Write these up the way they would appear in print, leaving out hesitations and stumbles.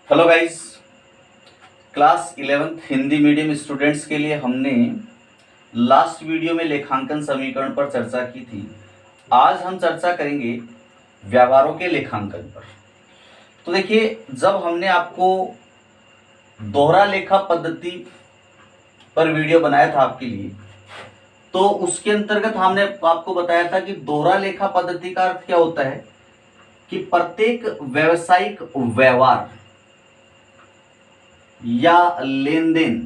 Hello guys, class 11th Hindi medium students के लिए हमने लास्ट वीडियो में लेखांकन समीकरण पर चर्चा की थी। आज हम चर्चा करेंगे व्यवहारों के लेखांकन पर। तो देखिए, जब हमने आपको दोहरा लेखा पद्धति पर वीडियो बनाया था आपके लिए, तो उसके अंतर्गत हमने आपको बताया था कि दोहरा लेखा पद्धति का अर्थ क्या होता है कि प्रत्येक व्यावसायिक व्यवहार या लेन देन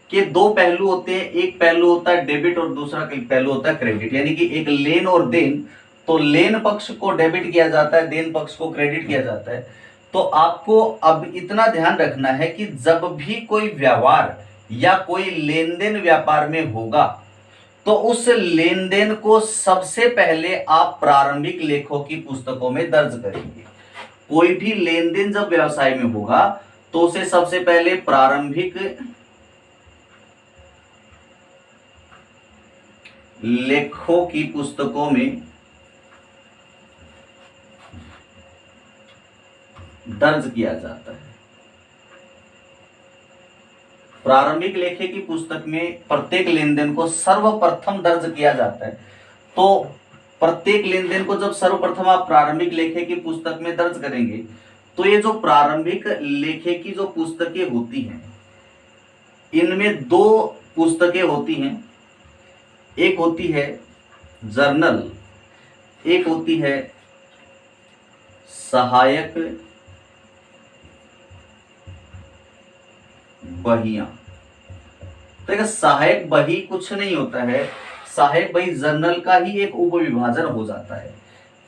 के दो पहलू होते हैं। एक पहलू होता है डेबिट और दूसरा पहलू होता है क्रेडिट। यानी कि एक लेन और देन, तो लेन पक्ष को डेबिट किया जाता है, देन पक्ष को क्रेडिट किया जाता है। तो आपको अब इतना ध्यान रखना है कि जब भी कोई व्यवहार या कोई लेन देन व्यापार में होगा तो उस लेन देन को सबसे पहले आप प्रारंभिक लेखों की पुस्तकों में दर्ज करेंगे। कोई भी लेन देन जब व्यवसाय में होगा तो उसे सबसे पहले प्रारंभिक लेखों की पुस्तकों में दर्ज किया जाता है। प्रारंभिक लेखे की पुस्तक में प्रत्येक लेन देन को सर्वप्रथम दर्ज किया जाता है। तो प्रत्येक लेन देन को जब सर्वप्रथम आप प्रारंभिक लेखे की पुस्तक में दर्ज करेंगे तो ये जो प्रारंभिक लेखे की जो पुस्तकें होती हैं, इनमें दो पुस्तकें होती हैं। एक होती है जर्नल, एक होती है सहायक बहियां। तो सहायक बही कुछ नहीं होता है, सहायक बही जर्नल का ही एक उपविभाजन हो जाता है।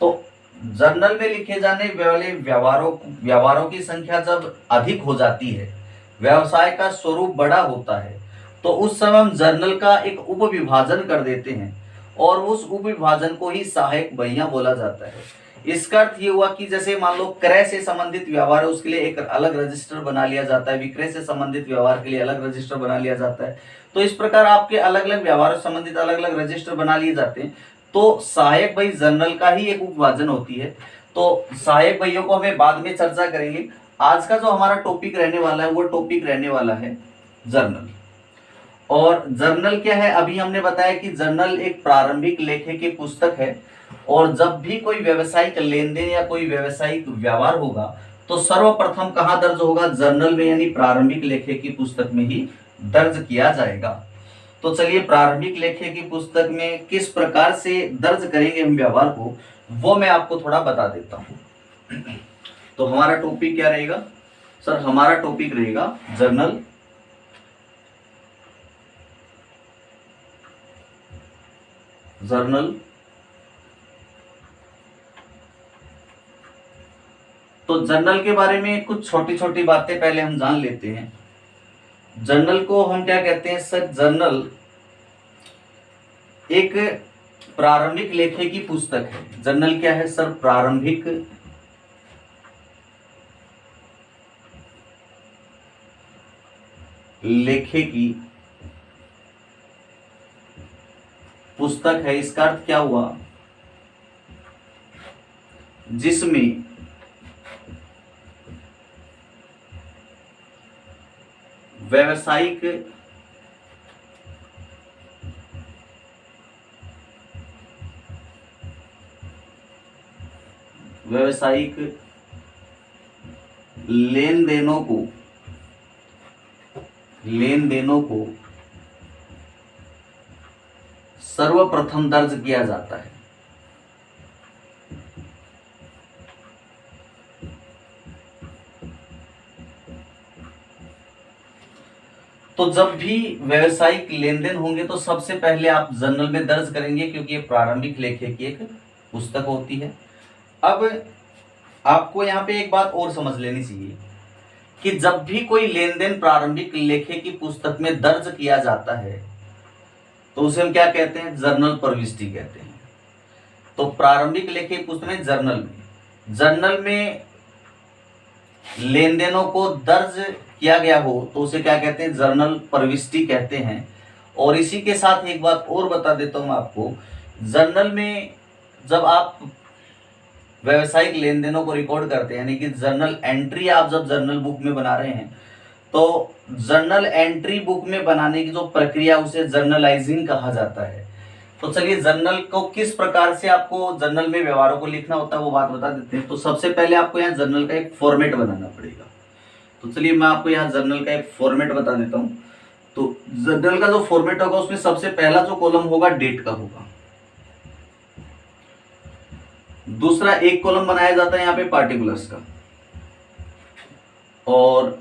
तो जर्नल में लिखे जाने वाले व्यवहारों की संख्या जब अधिक हो जाती है, व्यवसाय का स्वरूप बड़ा होता है, तो उस समय हम जर्नल का एक उपविभाजन कर देते हैं और उस उपविभाजन को ही सहायक बहियां बोला जाता है। इसका अर्थ ये हुआ कि जैसे मान लो क्रय से संबंधित व्यवहार है, उसके लिए एक अलग रजिस्टर बना लिया जाता है, विक्रय से संबंधित व्यवहार के लिए अलग रजिस्टर बना लिया जाता है। तो इस प्रकार आपके अलग अलग व्यवहारों से संबंधित अलग अलग रजिस्टर बना लिए जाते हैं। तो सहायक बही जर्नल का ही एक उपविभाजन होती है। तो सहायक बहियों को हमें बाद में चर्चा करेंगे। आज का जो हमारा टॉपिक रहने वाला है वो टॉपिक रहने वाला है जर्नल। और जर्नल क्या है, अभी हमने बताया कि जर्नल एक प्रारंभिक लेखे की पुस्तक है और जब भी कोई व्यवसायिक लेन देन या कोई व्यवसायिक व्यवहार होगा तो सर्वप्रथम कहां दर्ज होगा, जर्नल में, यानी प्रारंभिक लेखे की पुस्तक में ही दर्ज किया जाएगा। तो चलिए, प्रारंभिक लेखे की पुस्तक में किस प्रकार से दर्ज करेंगे हम व्यवहार को, वो मैं आपको थोड़ा बता देता हूं। तो हमारा टॉपिक क्या रहेगा सर? हमारा टॉपिक रहेगा जर्नल, जर्नल। तो जर्नल के बारे में कुछ छोटी छोटी बातें पहले हम जान लेते हैं। जर्नल को हम क्या कहते हैं सर? जर्नल एक प्रारंभिक लेखे की पुस्तक है। जर्नल क्या है सर? प्रारंभिक लेखे की पुस्तक है। इसका अर्थ क्या हुआ? जिसमें व्यावसायिक लेन देनों को सर्वप्रथम दर्ज किया जाता है। तो जब भी व्यावसायिक लेन देन होंगे तो सबसे पहले आप जर्नल में दर्ज करेंगे, क्योंकि ये प्रारंभिक लेखे की एक पुस्तक होती है। अब आपको यहाँ पे एक बात और समझ लेनी चाहिए कि जब भी कोई लेन देन प्रारंभिक लेखे की पुस्तक में दर्ज किया जाता है तो उसे हम क्या कहते हैं? जर्नल प्रविष्टि कहते हैं। तो प्रारंभिक लेखे की पुस्तक में जर्नल में लेन देनों को दर्ज किया गया हो तो उसे क्या कहते हैं? जर्नल प्रविष्टि कहते हैं। और इसी के साथ एक बात और बता देता हूं आपको, जर्नल में जब आप व्यवसायिक लेन देनों को रिकॉर्ड करते हैं, यानी कि जर्नल एंट्री आप जब जर्नल बुक में बना रहे हैं तो जर्नल एंट्री बुक में बनाने की जो प्रक्रिया उसे जर्नलाइजिंग कहा जाता है। तो चलिए जर्नल को किस प्रकार से आपको जर्नल में व्यवहारों को लिखना होता है वो बात बता देते हैं। तो सबसे पहले आपको यहाँ जर्नल का एक फॉर्मेट बनाना पड़ेगा। तो चलिए मैं आपको यहाँ जर्नल का एक फॉर्मेट बता देता हूँ। तो जर्नल का जो फॉर्मेट होगा उसमें सबसे पहला जो कॉलम होगा डेट का होगा। दूसरा एक कॉलम बनाया जाता है यहाँ पे पार्टिकुलर्स का, और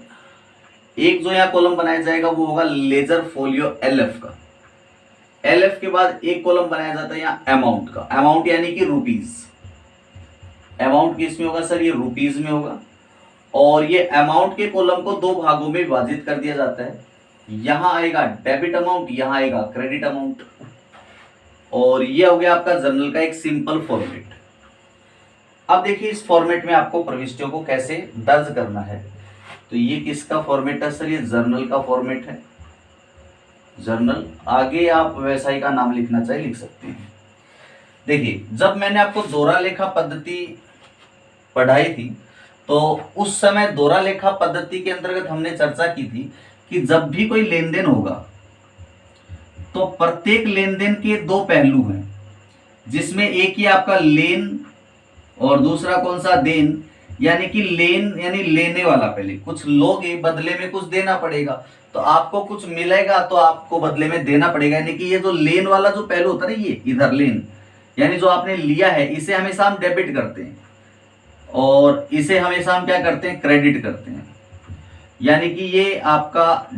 एक जो यहाँ कॉलम बनाया जाएगा वो होगा लेजर फोलियो एलएफ का। एलएफ के बाद एक कॉलम बनाया जाता है यहाँ अमाउंट का। अमाउंट यानी कि रुपीज। अमाउंट किस में होगा सर? ये रुपीज में होगा। और ये अमाउंट के कॉलम को दो भागों में विभाजित कर दिया जाता है। यहां आएगा डेबिट अमाउंट, यहां आएगा क्रेडिट अमाउंट। और ये हो गया आपका जर्नल का एक सिंपल फॉर्मेट। अब देखिए इस फॉर्मेट में आपको प्रविष्टियों को कैसे दर्ज करना है। तो ये किसका फॉर्मेट है सर? ये जर्नल का फॉर्मेट है। जर्नल, आगे आप व्यवसाय का नाम लिखना चाहे लिख सकते हैं। देखिए जब मैंने आपको दोहरा लेखा पद्धति पढ़ाई थी तो उस समय दोहरा लेखा पद्धति के अंतर्गत हमने चर्चा की थी कि जब भी कोई लेन देन होगा तो प्रत्येक लेन देन के दो पहलू हैं, जिसमें एक ही आपका लेन और दूसरा कौन सा? देन। यानी कि लेन यानी लेने वाला, पहले कुछ लोगे बदले में कुछ देना पड़ेगा, तो आपको कुछ मिलेगा तो आपको बदले में देना पड़ेगा। यानी कि ये जो लेन वाला जो पहलू होता है ना, ये इधर लेन यानी जो आपने लिया है, इसे हमेशा हम डेबिट करते हैं और इसे हमेशा हम क्या करते हैं? क्रेडिट करते हैं। यानी कि ये आपका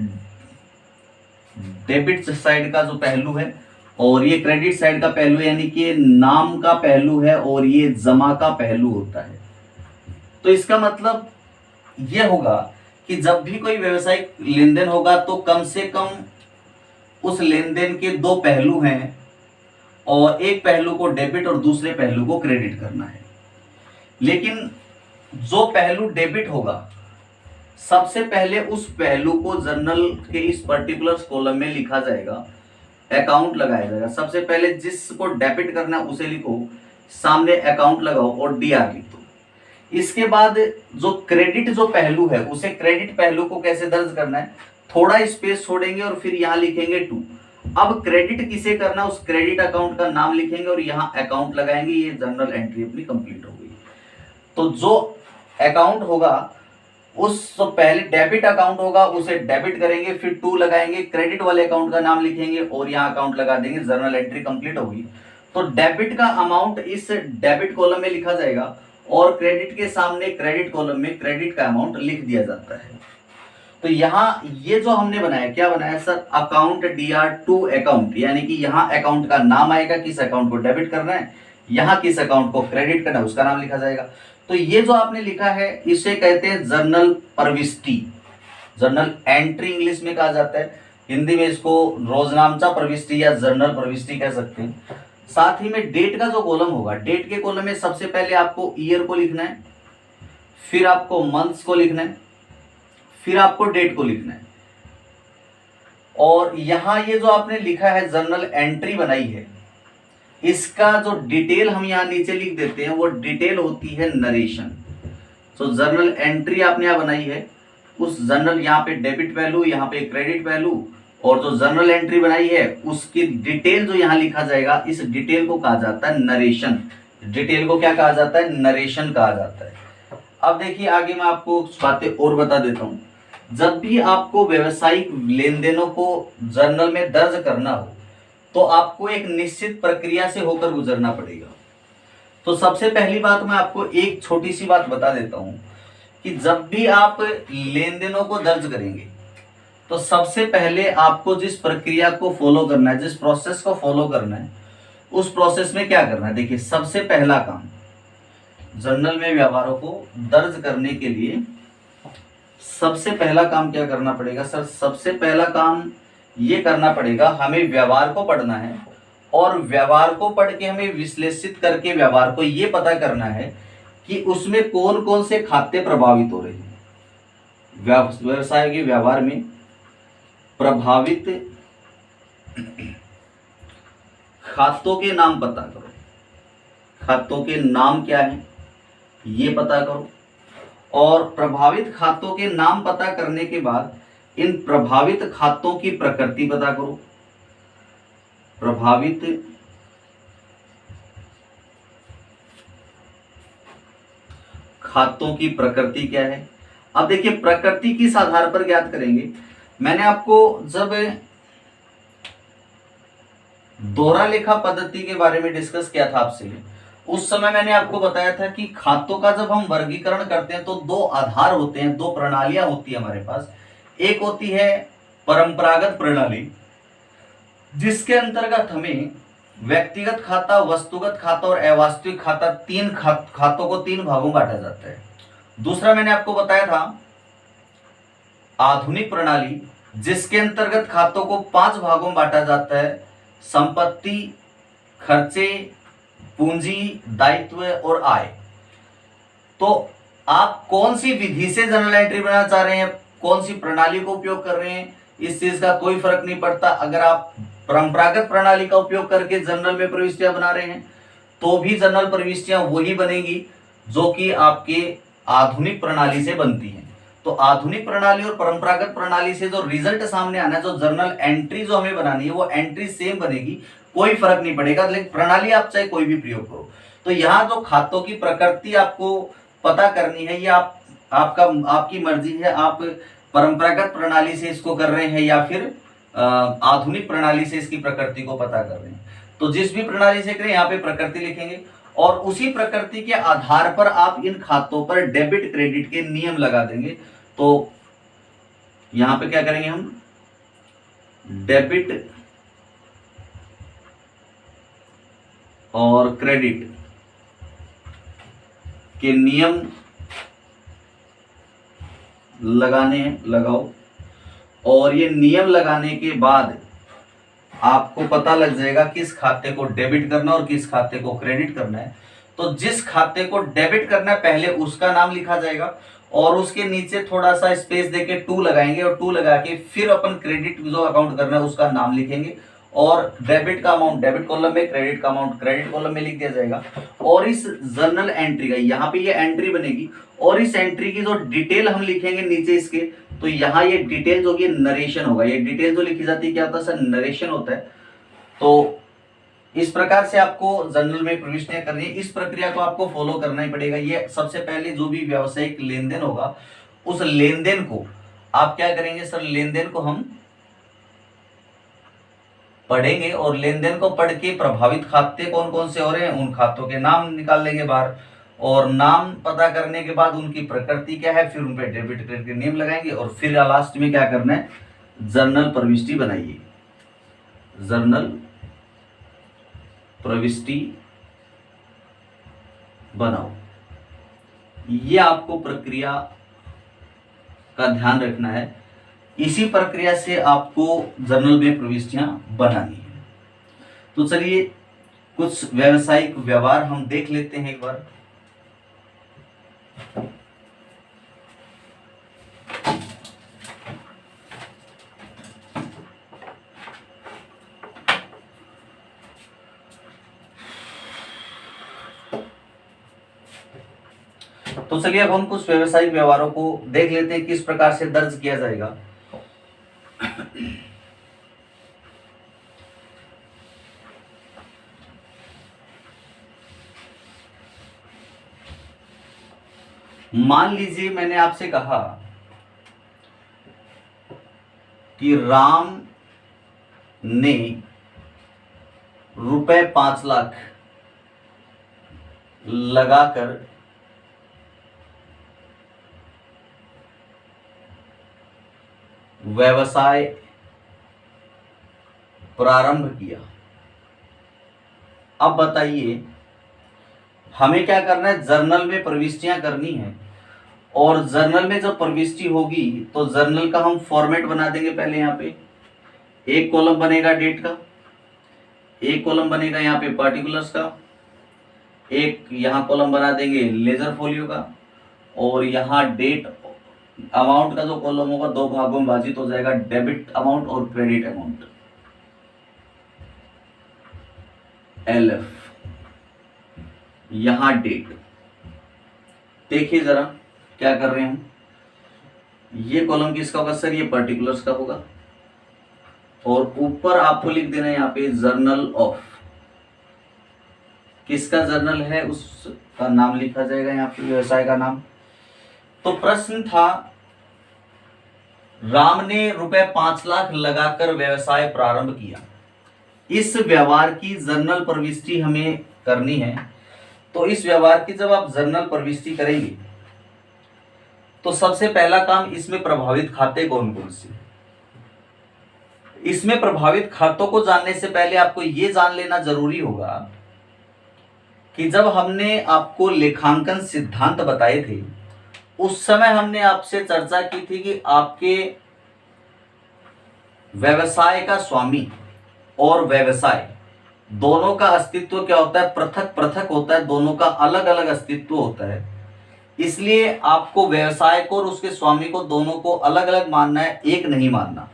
डेबिट साइड का जो पहलू है और ये क्रेडिट साइड का पहलू, यानी कि ये नाम का पहलू है और ये जमा का पहलू होता है। तो इसका मतलब ये होगा कि जब भी कोई व्यवसायिक लेन देन होगा तो कम से कम उस लेन देन के दो पहलू हैं और एक पहलू को डेबिट और दूसरे पहलू को क्रेडिट करना है। लेकिन जो पहलू डेबिट होगा सबसे पहले उस पहलू को जर्नल के इस पर्टिकुलर कॉलम में लिखा जाएगा, अकाउंट लगाया जाएगा। सबसे पहले जिसको डेबिट करना है उसे लिखो, सामने अकाउंट लगाओ और डीआर लिख दो। इसके बाद जो क्रेडिट जो पहलू है उसे क्रेडिट पहलू को कैसे दर्ज करना है? थोड़ा स्पेस छोड़ेंगे और फिर यहाँ लिखेंगे 2। अब क्रेडिट किसे करना, उस क्रेडिट अकाउंट का नाम लिखेंगे और यहाँ अकाउंट लगाएंगे। ये जर्नल एंट्री अपनी कंप्लीट हो गई। तो जो अकाउंट होगा उस पहले डेबिट अकाउंट होगा उसे डेबिट करेंगे, फिर 2 लगाएंगे, क्रेडिट वाले अकाउंट का नाम लिखेंगे और यहाँ अकाउंट लगा देंगे। जर्नल एंट्री कंप्लीट होगी। तो डेबिट का अमाउंट इस डेबिट कॉलम में लिखा जाएगा और क्रेडिट के सामने क्रेडिट कॉलम में क्रेडिट का अमाउंट लिख दिया जाता है। तो यहाँ ये जो हमने बनाया, क्या बनाया सर? अकाउंट DR2 अकाउंट, यानी कि यहाँ अकाउंट का नाम आएगा, किस अकाउंट को डेबिट करना है, यहाँ किस अकाउंट को क्रेडिट करना है उसका नाम लिखा जाएगा। तो ये जो आपने लिखा है इसे कहते हैं जर्नल प्रविष्टि। जर्नल एंट्री इंग्लिश में कहा जाता है, हिंदी में इसको रोजनामचा प्रविष्टि या जर्नल प्रविष्टि कह सकते हैं। साथ ही में डेट का जो कॉलम होगा, डेट के कॉलम में सबसे पहले आपको ईयर को लिखना है, फिर आपको मंथ्स को लिखना है, फिर आपको डेट को लिखना है। और यहां ये जो आपने लिखा है जर्नल एंट्री बनाई है, इसका जो डिटेल हम यहां नीचे लिख देते हैं वो डिटेल होती है नरेशन। तो जर्नल एंट्री आपने यहां बनाई है, उस जर्नल यहाँ पे डेबिट वैल्यू, यहाँ पे क्रेडिट वैल्यू, और जो जर्नल एंट्री बनाई है उसकी डिटेल जो यहाँ लिखा जाएगा, इस डिटेल को कहा जाता है नरेशन। डिटेल को क्या कहा जाता है? नरेशन कहा जाता है। अब देखिए आगे मैं आपको बातें और बता देता हूँ। जब भी आपको व्यवसायिक लेन देनों को जर्नल में दर्ज करना हो तो आपको एक निश्चित प्रक्रिया से होकर गुजरना पड़ेगा। तो सबसे पहली बात मैं आपको एक छोटी सी बात बता देता हूं कि जब भी आप लेन देनों को दर्ज करेंगे तो सबसे पहले आपको जिस प्रक्रिया को फॉलो करना है, जिस प्रोसेस को फॉलो करना है, उस प्रोसेस में क्या करना है? देखिए सबसे पहला काम जर्नल में व्यवहारों को दर्ज करने के लिए सबसे पहला काम क्या करना पड़ेगा सर? सबसे पहला काम ये करना पड़ेगा, हमें व्यवहार को पढ़ना है और व्यवहार को पढ़ के हमें विश्लेषित करके व्यवहार को ये पता करना है कि उसमें कौन कौन से खाते प्रभावित हो रहे हैं। व्यवसाय के व्यवहार में प्रभावित खातों के नाम पता करो। खातों के नाम क्या है ये पता करो। और प्रभावित खातों के नाम पता करने के बाद इन प्रभावित खातों की प्रकृति पता करो। प्रभावित खातों की प्रकृति क्या है। अब देखिए प्रकृति किस आधार पर ज्ञात करेंगे। मैंने आपको जब दोहरा लेखा पद्धति के बारे में डिस्कस किया था आपसे, उस समय मैंने आपको बताया था कि खातों का जब हम वर्गीकरण करते हैं तो दो आधार होते हैं, दो प्रणालियां होती है हमारे पास। एक होती है परंपरागत प्रणाली, जिसके अंतर्गत हमें व्यक्तिगत खाता, वस्तुगत खाता और अवास्तविक खाता, तीन खातों को तीन भागों में बांटा जाता है। दूसरा मैंने आपको बताया था आधुनिक प्रणाली, जिसके अंतर्गत खातों को पांच भागों में बांटा जाता है: संपत्ति, खर्चे, पूंजी, दायित्व और आय। तो आप कौन सी विधि से जर्नल एंट्री बनाना चाह रहे हैं, कौन सी प्रणाली को उपयोग कर रहे हैं, इस चीज का कोई फर्क नहीं पड़ता। अगर आप परंपरागत प्रणाली का उपयोग करके जर्नल में प्रविष्टियां बना रहे हैं तो भी जर्नल प्रविष्टियां वही बनेगी जो कि आपके आधुनिक प्रणाली से बनती हैं। तो आधुनिक प्रणाली और परंपरागत प्रणाली से जो रिजल्ट सामने आना है, जो जर्नल एंट्री जो हमें बनानी है, वो एंट्री सेम बनेगी, कोई फर्क नहीं पड़ेगा। लेकिन प्रणाली आप चाहे कोई भी प्रयोग करो। तो यहाँ जो खातों की प्रकृति आपको पता करनी है, ये आपकी मर्जी है, आप परंपरागत प्रणाली से इसको कर रहे हैं या फिर आधुनिक प्रणाली से इसकी प्रकृति को पता कर रहे हैं। तो जिस भी प्रणाली से करें यहाँ पे प्रकृति लिखेंगे और उसी प्रकृति के आधार पर आप इन खातों पर डेबिट क्रेडिट के नियम लगा देंगे। तो यहां पे क्या करेंगे हम, डेबिट और क्रेडिट के नियम लगाने हैं, लगाओ। और ये नियम लगाने के बाद आपको पता लग जाएगा किस खाते को डेबिट करना और किस खाते को क्रेडिट करना है। तो जिस खाते को डेबिट करना है पहले उसका नाम लिखा जाएगा और उसके नीचे थोड़ा सा स्पेस देके 2 लगाएंगे और 2 लगा के फिर अपन क्रेडिट जो अकाउंट करना है उसका नाम लिखेंगे और डेबिट का अमाउंट डेबिट कॉलम में, क्रेडिट का अमाउंट क्रेडिट कॉलम में लिख दिया जाएगा। और इस जर्नल एंट्री का यहाँ पे ये एंट्री बनेगी और इस एंट्री की जो डिटेल हम लिखेंगे नीचे इसके, तो यहाँ ये डिटेल जो कि नरेशन होगा। ये डिटेल जो लिखी जाती है क्या होता है सर, नरेशन होता है। तो इस प्रकार से आपको जर्नल में प्रविष्टियां करनी है। इस प्रक्रिया को आपको फॉलो करना ही पड़ेगा। ये सबसे पहले जो भी व्यावसायिक लेन देन होगा उस लेन देन को आप क्या करेंगे सर, लेन देन को हम पढ़ेंगे और लेन देन को पढ़ के प्रभावित खाते कौन कौन से हो रहे हैं उन खातों के नाम निकाल लेंगे बाहर और नाम पता करने के बाद उनकी प्रकृति क्या है, फिर उन पे डेबिट क्रेडिट के नियम लगाएंगे और फिर लास्ट में क्या करना है, जर्नल प्रविष्टि बनाइए। जर्नल प्रविष्टि बनाओ। ये आपको प्रक्रिया का ध्यान रखना है। इसी प्रक्रिया से आपको जर्नल में प्रविष्टियां बनानी है। तो चलिए कुछ व्यावसायिक व्यवहार हम देख लेते हैं एक बार। तो चलिए अब हम कुछ व्यावसायिक व्यवहारों को देख लेते हैं किस प्रकार से दर्ज किया जाएगा। मान लीजिए मैंने आपसे कहा कि राम ने रुपए 5 लाख लगाकर व्यवसाय प्रारंभ किया। अब बताइए हमें क्या करना है, जर्नल में प्रविष्टियां करनी है और जर्नल में जब प्रविष्टि होगी तो जर्नल का हम फॉर्मेट बना देंगे। पहले यहाँ पे एक कॉलम बनेगा डेट का, एक कॉलम बनेगा यहाँ पे पार्टिकुलर्स का, एक यहाँ कॉलम बना देंगे लेजर फोलियो का और यहाँ डेट अमाउंट का जो कॉलम होगा 2 भागों में विभाजित हो जाएगा, डेबिट अमाउंट और क्रेडिट अमाउंट। LF यहाँ डेट देखिए जरा क्या कर रहे हैं हम। ये कॉलम किसका होगा सर, ये पर्टिकुलर्स का होगा, और ऊपर आपको लिख देना है यहाँ पे जर्नल ऑफ, किसका जर्नल है उसका नाम लिखा जाएगा यहाँ पे, व्यवसाय का नाम। तो प्रश्न था, राम ने ₹5 लाख लगाकर व्यवसाय प्रारंभ किया, इस व्यवहार की जर्नल प्रविष्टि हमें करनी है। तो इस व्यवहार की जब आप जर्नल प्रविष्टि करेंगे तो सबसे पहला काम, इसमें प्रभावित खाते कौन कौन से। इसमें प्रभावित खातों को जानने से पहले आपको यह जान लेना जरूरी होगा कि जब हमने आपको लेखांकन सिद्धांत बताए थे उस समय हमने आपसे चर्चा की थी कि आपके व्यवसाय का स्वामी और व्यवसाय दोनों का अस्तित्व क्या होता है, पृथक पृथक होता है, दोनों का अलग अलग अस्तित्व होता है। इसलिए आपको व्यवसाय को और उसके स्वामी को दोनों को अलग अलग मानना है, एक नहीं मानना।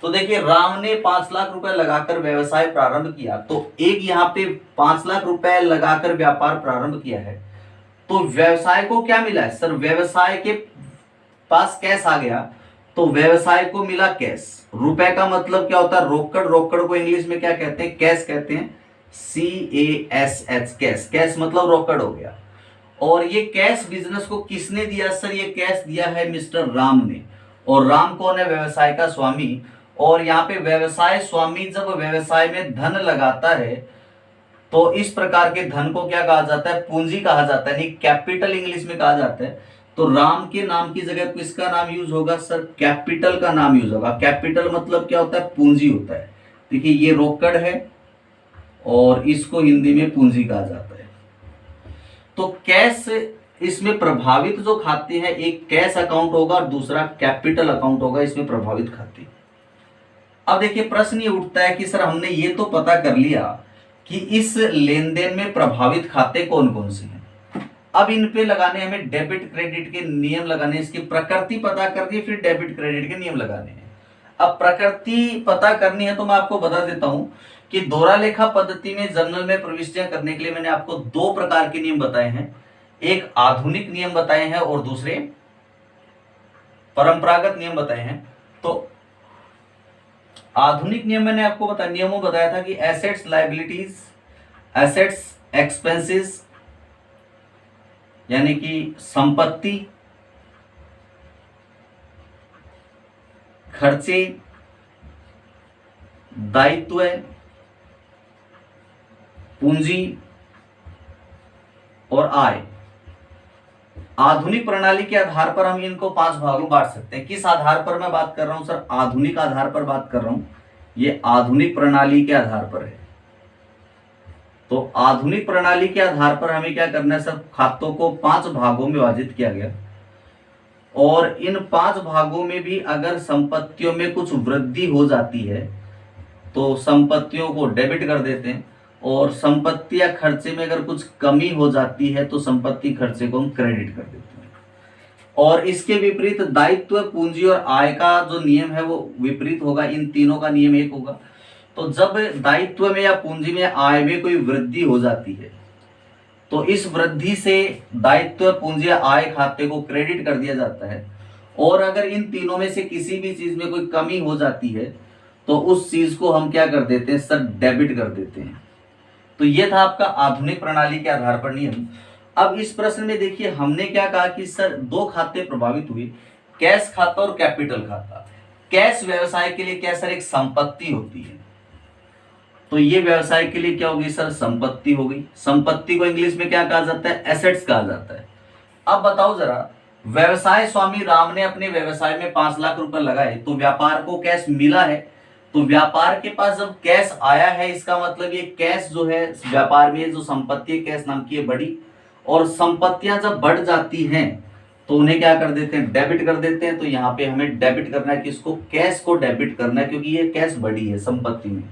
तो देखिए, राम ने 5 लाख रुपए लगाकर व्यवसाय प्रारंभ किया, तो एक यहाँ पे 5 लाख रुपए लगाकर व्यापार प्रारंभ किया है, तो व्यवसाय को क्या मिला है सर, व्यवसाय के पास कैश आ गया, तो व्यवसाय को मिला कैश। रुपए का मतलब क्या होता है, रोकड़, रोकड़ को इंग्लिश में क्या कहते हैं, कैश कहते हैं, CASH, कैश, कैश मतलब रोकड़ हो गया। और ये कैश बिजनेस को किसने दिया सर, ये कैश दिया है मिस्टर राम ने, और राम कौन है, व्यवसाय का स्वामी। और यहाँ पे व्यवसाय स्वामी जब व्यवसाय में धन लगाता है तो इस प्रकार के धन को क्या कहा जाता है, पूंजी कहा जाता है, नहीं कैपिटल इंग्लिश में कहा जाता है। तो राम के नाम की जगह किसका नाम यूज होगा सर, कैपिटल का नाम यूज होगा। कैपिटल मतलब क्या होता है, पूंजी होता है। देखिए ये रोकड़ है और इसको हिंदी में पूंजी कहा जाता है। तो कैश, इसमें प्रभावित जो खाते हैं, एक कैश अकाउंट होगा और दूसरा कैपिटल अकाउंट होगा, इसमें प्रभावित खाते। अब देखिए प्रश्न ये उठता है कि सर हमने ये तो पता कर लिया कि इस लेन देन में प्रभावित खाते कौन कौन से हैं, अब इन पे लगाने हमें डेबिट क्रेडिट के नियम लगाने, इसकी प्रकृति पता करनी है, फिर डेबिट क्रेडिट के नियम लगाने हैं। अब प्रकृति पता करनी है तो मैं आपको बता देता हूं कि दोहरा लेखा पद्धति में जर्नल में प्रविष्टियां करने के लिए मैंने आपको 2 प्रकार के नियम बताए हैं, एक आधुनिक नियम बताए हैं और दूसरे परंपरागत नियम बताए हैं। तो आधुनिक नियम मैंने आपको नियमों बताया था कि एसेट्स लायबिलिटीज, एसेट्स एक्सपेंसेस यानी कि संपत्ति, खर्चे, दायित्व, पूंजी और आय। आधुनिक प्रणाली के आधार पर हम इनको 5 भागों में बांट सकते हैं। किस आधार पर मैं बात कर रहा हूं सर, आधुनिक आधार पर बात कर रहा हूं, ये आधुनिक प्रणाली के आधार पर है। तो आधुनिक प्रणाली के आधार पर हमें क्या करना है सर, खातों को 5 भागों में विभाजित किया गया, और इन 5 भागों में भी अगर संपत्तियों में कुछ वृद्धि हो जाती है तो संपत्तियों को डेबिट कर देते हैं, और संपत्ति या खर्चे में अगर कुछ कमी हो जाती है तो संपत्ति खर्चे को हम क्रेडिट कर देते हैं। और इसके विपरीत दायित्व, पूंजी और आय का जो नियम है वो विपरीत होगा, इन तीनों का नियम एक होगा। तो जब दायित्व में या पूंजी में, आय में कोई वृद्धि हो जाती है तो इस वृद्धि से दायित्व, पूंजी या आय खाते को क्रेडिट कर दिया जाता है, और अगर इन तीनों में से किसी भी चीज में कोई कमी हो जाती है तो उस चीज को हम क्या कर देते हैं सर, डेबिट कर देते हैं। तो ये था आपका आधुनिक प्रणाली के आधार पर नियम। अब इस प्रश्न में देखिए हमने क्या कहा कि सर 2 खाते प्रभावित हुए, कैश खाता और कैपिटल खाता। कैश व्यवसाय के लिए क्या सर, एक संपत्ति होती है, तो ये व्यवसाय के लिए क्या होगी सर, संपत्ति हो गई। संपत्ति को इंग्लिश में क्या कहा जाता है, एसेट्स कहा जाता है। अब बताओ जरा, व्यवसाय स्वामी राम ने अपने व्यवसाय में 5 लाख रुपए लगाए तो व्यापार को कैश मिला है, तो व्यापार के पास जब कैश आया है इसका मतलब ये कैश जो है व्यापार में जो संपत्ति है कैश नाम की है बड़ी, और संपत्तियां जब बढ़ जाती हैं तो उन्हें क्या कर देते हैं, डेबिट कर देते हैं। तो यहाँ पे हमें डेबिट करना है, किसको, कैश को डेबिट करना है, क्योंकि ये कैश बड़ी है संपत्ति में।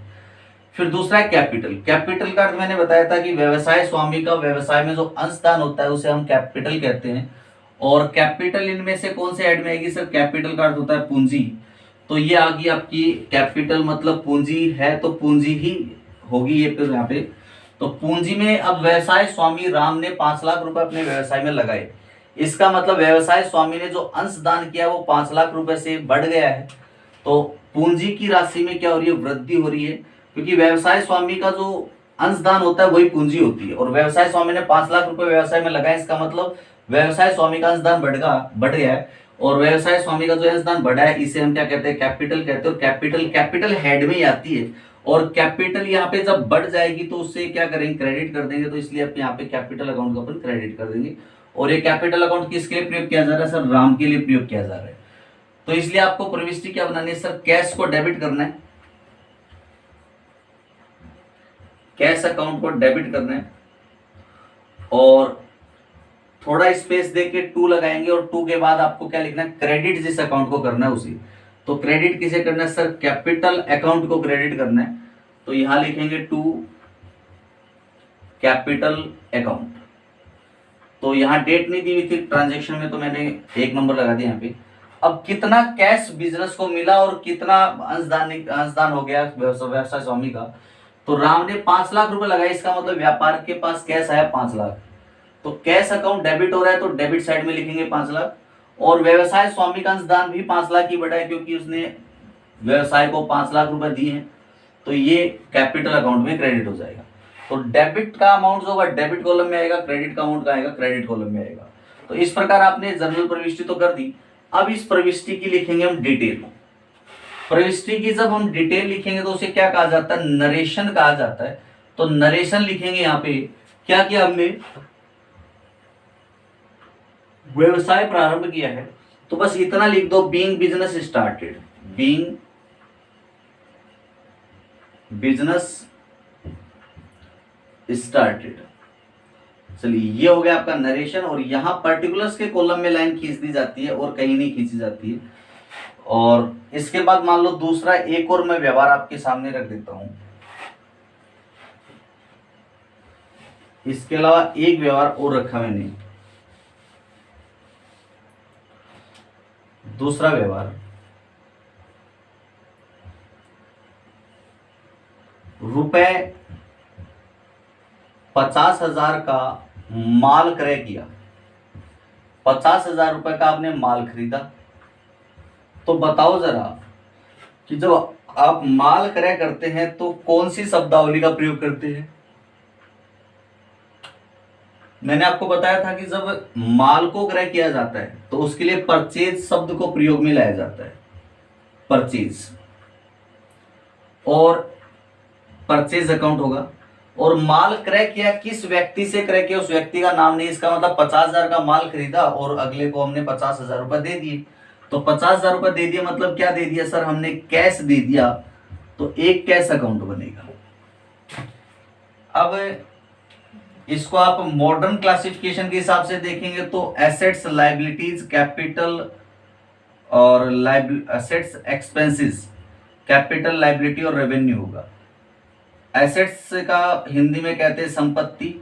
फिर दूसरा है कैपिटल। कैपिटल का अर्थ मैंने बताया था कि व्यवसाय स्वामी का व्यवसाय में जो अंशदान होता है उसे हम कैपिटल कहते हैं, और कैपिटल इनमें से कौन से ऐड में आएगी सर, कैपिटल का अर्थ होता है पूंजी। तो ये आ गई आपकी कैपिटल मतलब पूंजी है, तो पूंजी ही होगी ये फिर यहाँ पे। तो पूंजी में अब व्यवसाय स्वामी राम ने 5 लाख रुपए अपने व्यवसाय में लगाए, इसका मतलब व्यवसाय स्वामी ने जो अंशदान किया वो 5 लाख रुपए से बढ़ गया है। तो पूंजी की राशि में क्या हो रही है, वृद्धि हो रही है, क्योंकि व्यवसाय स्वामी का जो अंशदान होता है वही पूंजी होती है, और व्यवसाय स्वामी ने 5 लाख रुपए व्यवसाय में लगाए, इसका मतलब व्यवसाय स्वामी का अंशदान बढ़ गया है, और व्यवसाय स्वामी का जो अंशदान बढ़ा है इसे हम क्या कहते हैं, कैपिटल कहते हैं। और कैपिटल हेड में ही आती है, और कैपिटल यहाँ पे जब बढ़ जाएगी तो उससे क्या करेंगे, क्रेडिट कर देंगे। तो इसलिए आप यहाँ पे कैपिटल अकाउंट को अपन क्रेडिट कर देंगे। और ये कैपिटल अकाउंट किसके लिए प्रयोग किया जा रहा है सर, राम के लिए प्रयोग किया जा रहा है। तो इसलिए आपको प्रविष्टि क्या बनानी है सर, कैश को डेबिट करना है, कैश अकाउंट को डेबिट करना है, और थोड़ा स्पेस देके 2 लगाएंगे, और 2 के बाद आपको क्या लिखना है, क्रेडिट जिस अकाउंट को करना है उसी। तो क्रेडिट किसे करना है सर, कैपिटल अकाउंट को क्रेडिट करना है। तो यहां लिखेंगे 2 कैपिटल अकाउंट। तो यहाँ डेट नहीं दी हुई थी ट्रांजैक्शन में, तो मैंने 1 नंबर लगा दिया यहाँ पे। अब कितना कैश बिजनेस को मिला और कितना अंशदान हो गया व्यवसाय स्वामी का, तो राम ने 5 लाख रुपए लगाए, इसका मतलब व्यापार के पास कैश आया 5 लाख। तो कैश अकाउंट डेबिट हो रहा है, तो डेबिट साइड में लिखेंगे 5 लाख। और व्यवसाय स्वामी का अंशदान भी 5 लाख ही बढ़ा है, क्योंकि उसने व्यवसाय को 5 लाख रुपए दिए हैं, तो ये कैपिटल अकाउंट में क्रेडिट हो जाएगा। तो डेबिट का अमाउंट जो होगा डेबिट कॉलम में आएगा, क्रेडिट का अमाउंट आएगा क्रेडिट कॉलम में आएगा। तो इस प्रकार आपने जनरल प्रविष्टि तो कर दी। अब इस प्रविष्टि की लिखेंगे हम डिटेल। प्रविष्टि की जब हम डिटेल लिखेंगे तो उसे क्या कहा जाता है, नरेशन कहा जाता है। तो नरेशन लिखेंगे यहाँ पे, क्या किया हमने, व्यवसाय प्रारंभ किया है, तो बस इतना लिख दो, being business started, being business started. चलिए ये हो गया आपका नरेशन, और यहां पर्टिकुलर्स के कॉलम में लाइन खींच दी जाती है और कहीं नहीं खींची जाती है। और इसके बाद मान लो दूसरा एक और मैं व्यवहार आपके सामने रख देता हूं। इसके अलावा एक व्यवहार और रखा मैंने, दूसरा व्यवहार, रुपए 50,000 का माल क्रय किया, 50,000 रुपए का आपने माल खरीदा। तो बताओ जरा कि जब आप माल क्रय करते हैं तो कौन सी शब्दावली का प्रयोग करते हैं। मैंने आपको बताया था कि जब माल को क्रय किया जाता है तो उसके लिए परचेज शब्द को प्रयोग में लाया जाता है, परचेज, और परचेज अकाउंट होगा। और माल क्रय किया, किस व्यक्ति से क्रय किया उस व्यक्ति का नाम नहीं, इसका मतलब 50,000 का माल खरीदा और अगले को हमने 50,000 रुपए दे दिए। तो 50,000 रुपए दे दिया मतलब क्या दे दिया सर, हमने कैश दे दिया, तो एक कैश अकाउंट बनेगा। अब इसको आप मॉडर्न क्लासिफिकेशन के हिसाब से देखेंगे तो एसेट्स, लायबिलिटीज, कैपिटल और एसेट्स, एक्सपेंसेस, कैपिटल, लायबिलिटी और रेवेन्यू होगा। एसेट्स का हिंदी में कहते हैं संपत्ति,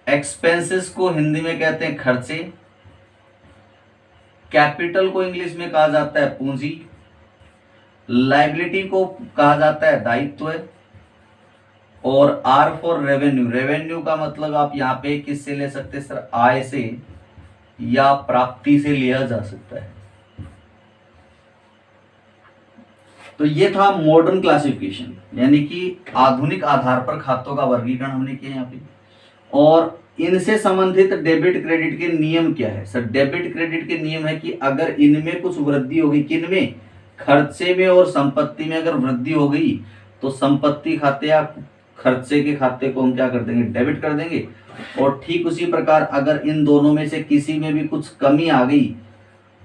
एक्सपेंसेस को हिंदी में कहते हैं खर्चे, कैपिटल को इंग्लिश में कहा जाता है पूंजी, लायबिलिटी को कहा जाता है दायित्व, और आर फॉर रेवेन्यू। रेवेन्यू का मतलब आप यहाँ पे किससे ले सकते हैं सर, आय से या प्राप्ति से लिया जा सकता है। तो ये था मॉडर्न क्लासिफिकेशन, यानी कि आधुनिक आधार पर खातों का वर्गीकरण हमने किया यहाँ पे। और इनसे संबंधित डेबिट क्रेडिट के नियम क्या है सर, डेबिट क्रेडिट के नियम है कि अगर इनमें कुछ वृद्धि होगी, किनमें, खर्चे में और संपत्ति में अगर वृद्धि हो गई तो संपत्ति खाते या खर्चे के खाते को हम क्या कर देंगे, डेबिट कर देंगे। और ठीक उसी प्रकार अगर इन दोनों में से किसी में भी कुछ कमी आ गई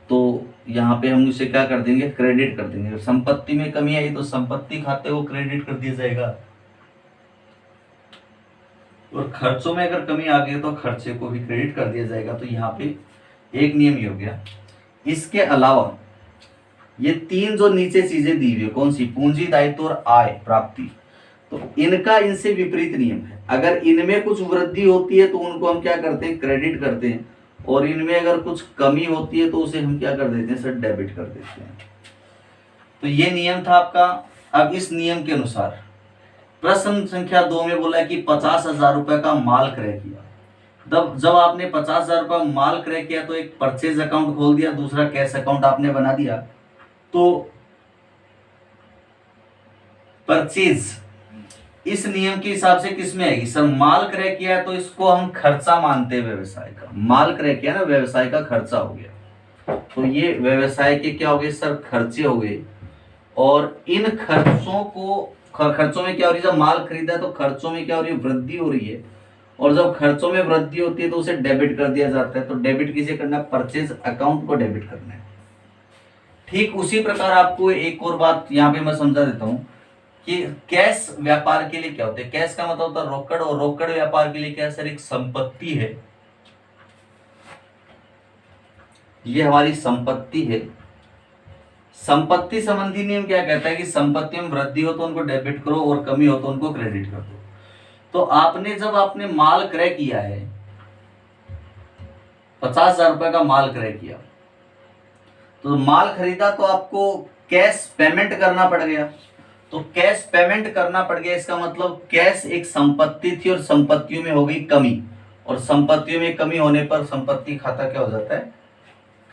तो यहाँ पे हम उसे क्या कर देंगे, क्रेडिट कर देंगे। अगर संपत्ति में कमी आई तो संपत्ति खाते को क्रेडिट कर दिया जाएगा, और खर्चों में अगर कमी आ गई तो खर्चे को भी क्रेडिट कर दिया जाएगा। तो यहाँ पे एक नियम ये हो गया। इसके अलावा ये 3 जो नीचे चीजें दी हुई, कौन सी, पूंजी, दायित्व और आय, प्राप्ति, तो इनका इनसे विपरीत नियम है। अगर इनमें कुछ वृद्धि होती है तो उनको हम क्या करते हैं, क्रेडिट करते हैं, और इनमें अगर कुछ कमी होती है तो उसे हम क्या कर देते हैं सर, डेबिट कर देते हैं। तो ये नियम था आपका। अब इस नियम के अनुसार प्रश्न संख्या 2 में बोला कि 50,000 रुपए का माल क्रय किया, जब जब आपने 50,000 रुपया माल क्रय किया तो एक परचेज अकाउंट खोल दिया, दूसरा कैश अकाउंट आपने बना दिया। तो परचेज इस नियम के हिसाब से किस में आएगी सर? माल क्रय किया तो इसको हम खर्चा मानते हैं व्यवसाय का। माल क्रय किया ना, व्यवसाय का खर्चा हो गया, तो ये व्यवसाय के क्या हो गए सर? खर्चे हो गए। और इन खर्चों में क्या हो रही है? जब माल खरीदा है तो खर्चों में क्या हो रही है? वृद्धि हो रही है। और जब खर्चों में वृद्धि होती है तो उसे डेबिट कर दिया जाता है। तो डेबिट किसे करना है? परचेज अकाउंट को डेबिट करना है। ठीक उसी प्रकार आपको एक और बात यहाँ पे मैं समझा देता हूँ कि कैश व्यापार के लिए क्या होता है। कैश का मतलब होता है रोकड़, और रोकड़ व्यापार के लिए क्या है सर? एक संपत्ति है, ये हमारी संपत्ति है। संपत्ति संबंधी नियम क्या कहता है कि संपत्ति में वृद्धि हो तो उनको डेबिट करो और कमी हो तो उनको क्रेडिट कर दो। तो आपने जब आपने माल क्रय किया है, 50,000 रुपए का माल क्रय किया, तो माल खरीदा तो आपको कैश पेमेंट करना पड़ गया। तो कैश पेमेंट करना पड़ गया, इसका मतलब कैश एक संपत्ति थी और संपत्तियों में हो गई कमी, और संपत्तियों में कमी होने पर संपत्ति खाता क्या हो जाता है?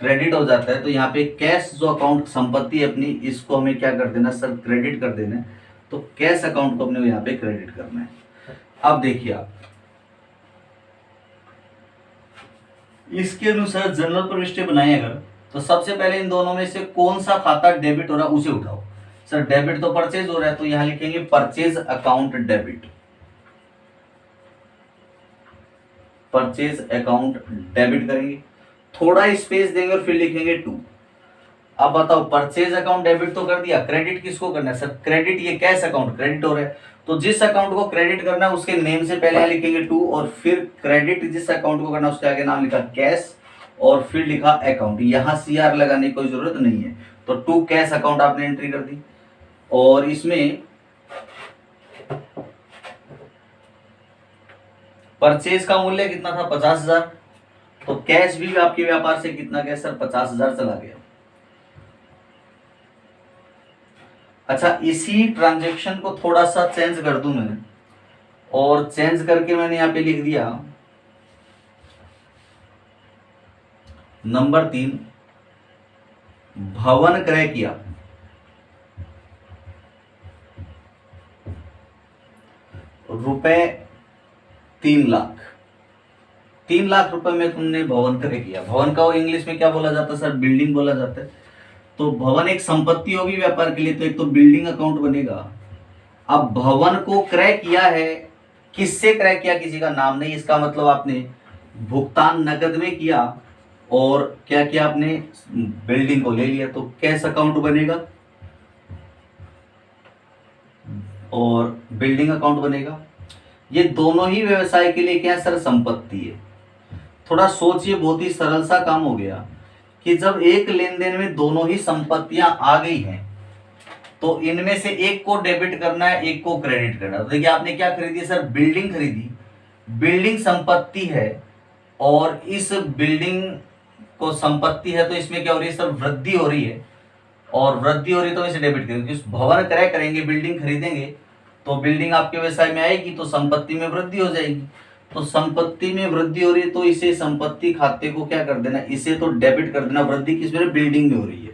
क्रेडिट हो जाता है। तो यहाँ पे कैश जो अकाउंट संपत्ति अपनी, इसको हमें क्या कर देना सर? क्रेडिट कर देना है। तो कैश अकाउंट को अपने यहाँ पे क्रेडिट करना है। अब देखिए आप इसके अनुसार जनरल प्रविष्टि बनाए अगर, तो सबसे पहले इन दोनों में से कौन सा खाता डेबिट हो रहा है उसे उठाओ। सर डेबिट तो परचेज हो रहा है, तो यहां लिखेंगे purchase account debit. Purchase account debit करेंगे, थोड़ा स्पेस देंगे और फिर लिखेंगे 2। अब बताओ, परचेज अकाउंट डेबिट तो कर दिया, क्रेडिट किसको करना है सर? क्रेडिट, ये कैश अकाउंट क्रेडिट हो रहा है, तो जिस अकाउंट को क्रेडिट करना है उसके नेम से पहले लिखेंगे 2, और फिर क्रेडिट जिस अकाउंट को करना है उसके आगे नाम लिखा कैश और फिर लिखा अकाउंट। यहां CR लगाने की कोई जरूरत नहीं है। तो 2 कैश अकाउंट आपने एंट्री कर दी, और इसमें परचेज का मूल्य कितना था? 50,000। तो कैश भी आपके व्यापार से कितना गया सर? 50,000 चला गया। अच्छा, इसी ट्रांजैक्शन को थोड़ा सा चेंज कर दूं मैं, और चेंज करके मैंने यहां पे लिख दिया नंबर 3, भवन क्रय किया, रुपए 3 लाख। 3 लाख रुपए में तुमने भवन क्रय किया। भवन का इंग्लिश में क्या बोला जाता है सर? बिल्डिंग बोला जाता है। तो भवन एक संपत्ति होगी व्यापार के लिए, तो एक तो बिल्डिंग अकाउंट बनेगा। अब भवन को क्रय किया है, किससे क्रय किया? किसी का नाम नहीं, इसका मतलब आपने भुगतान नकद में किया और क्या किया आपने? बिल्डिंग को ले लिया, तो कैश अकाउंट बनेगा और बिल्डिंग अकाउंट बनेगा। ये दोनों ही व्यवसाय के लिए क्या सर? संपत्ति है। थोड़ा सोचिए, बहुत ही सरल सा काम हो गया कि जब एक लेन देन में दोनों ही संपत्तियां आ गई हैं, तो इनमें से एक को डेबिट करना है, एक को क्रेडिट करना है। तो देखिए आपने क्या खरीदी सर? बिल्डिंग खरीदी। बिल्डिंग संपत्ति है, और इस बिल्डिंग को संपत्ति है तो इसमें क्या हो रही है सर? वृद्धि हो रही है, और वृद्धि हो रही है तो इसे डेबिट करेंगे। भवन क्रय करेंगे, बिल्डिंग खरीदेंगे, तो बिल्डिंग आपके व्यवसाय में आएगी तो संपत्ति में वृद्धि हो जाएगी। तो संपत्ति में वृद्धि हो रही है तो इसे संपत्ति खाते को क्या कर देना? इसे तो डेबिट कर देना। वृद्धि किसमें? बिल्डिंग में हो रही है।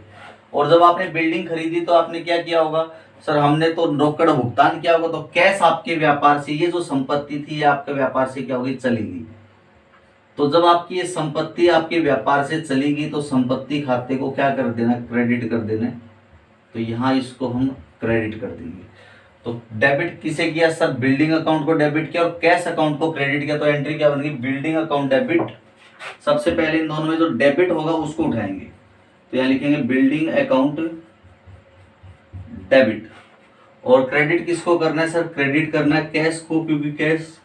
और जब आपने बिल्डिंग खरीदी तो आपने क्या किया होगा सर? हमने तो रोकड़ भुगतान किया होगा, तो कैश आपके व्यापार से, ये जो संपत्ति थी ये आपके व्यापार से क्या होगी? चलेगी। तो जब आपकी ये संपत्ति आपके व्यापार से चलेगी तो संपत्ति खाते को क्या कर देना? क्रेडिट कर देना। तो यहाँ इसको हम क्रेडिट कर देंगे। तो डेबिट किसे किया सर? बिल्डिंग अकाउंट को डेबिट किया और कैश अकाउंट को क्रेडिट किया। तो एंट्री क्या बनेगी? Building account debit. सबसे पहले इन दोनों में जो डेबिट होगा उसको उठाएंगे, तो यहाँ लिखेंगे बिल्डिंग अकाउंट डेबिट। और क्रेडिट किसको करना है सर? क्रेडिट करना है कैश को, क्योंकि कैश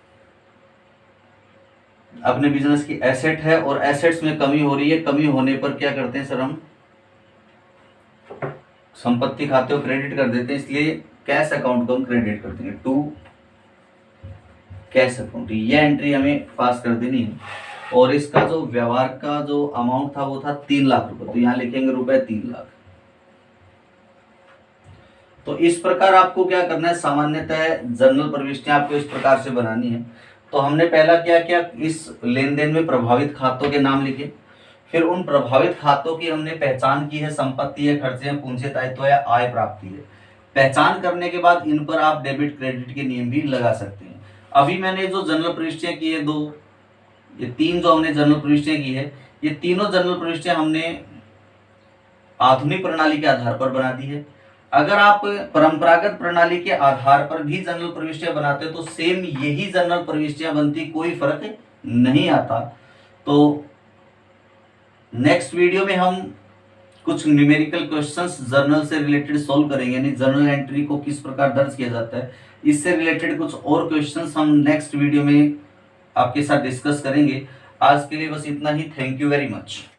अपने बिजनेस की एसेट है और एसेट्स में कमी हो रही है। कमी होने पर क्या करते हैं सर? हम संपत्ति खाते को क्रेडिट कर देते हैं, इसलिए कैश अकाउंट को हम क्रेडिट कर देंगे। 2 कैश अकाउंट, ये एंट्री हमें पास कर देनी है। और इसका जो व्यवहार का जो अमाउंट था वो था 3 लाख रुपए, तो यहाँ लिखेंगे रुपए 3 लाख। तो इस प्रकार आपको क्या करना है? सामान्यतः जनरल प्रविष्टियां आपको इस प्रकार से बनानी है। तो हमने पहला क्या किया, इस लेन देन में प्रभावित खातों के नाम लिखे, फिर उन प्रभावित खातों की हमने पहचान की है, संपत्ति है, खर्चे हैं, पूंजी दायित्व है, आय प्राप्ति है। पहचान करने के बाद इन पर आप डेबिट क्रेडिट के नियम भी लगा सकते हैं। अभी मैंने जो जनरल प्रविष्टियां की है ये 3 जो हमने जनरल प्रविष्टियां की है, ये तीनों जनरल प्रविष्टियां हमने आधुनिक प्रणाली के आधार पर बना दी है। अगर आप परंपरागत प्रणाली के आधार पर भी जनरल प्रविष्टियां बनाते तो सेम यही जनरल प्रविष्टियां बनती, कोई फर्क नहीं आता। तो नेक्स्ट वीडियो में हम कुछ न्यूमेरिकल क्वेश्चंस जर्नल से रिलेटेड सॉल्व करेंगे, यानी जर्नल एंट्री को किस प्रकार दर्ज किया जाता है, इससे रिलेटेड कुछ और क्वेश्चंस हम नेक्स्ट वीडियो में आपके साथ डिस्कस करेंगे। आज के लिए बस इतना ही। Thank you very much.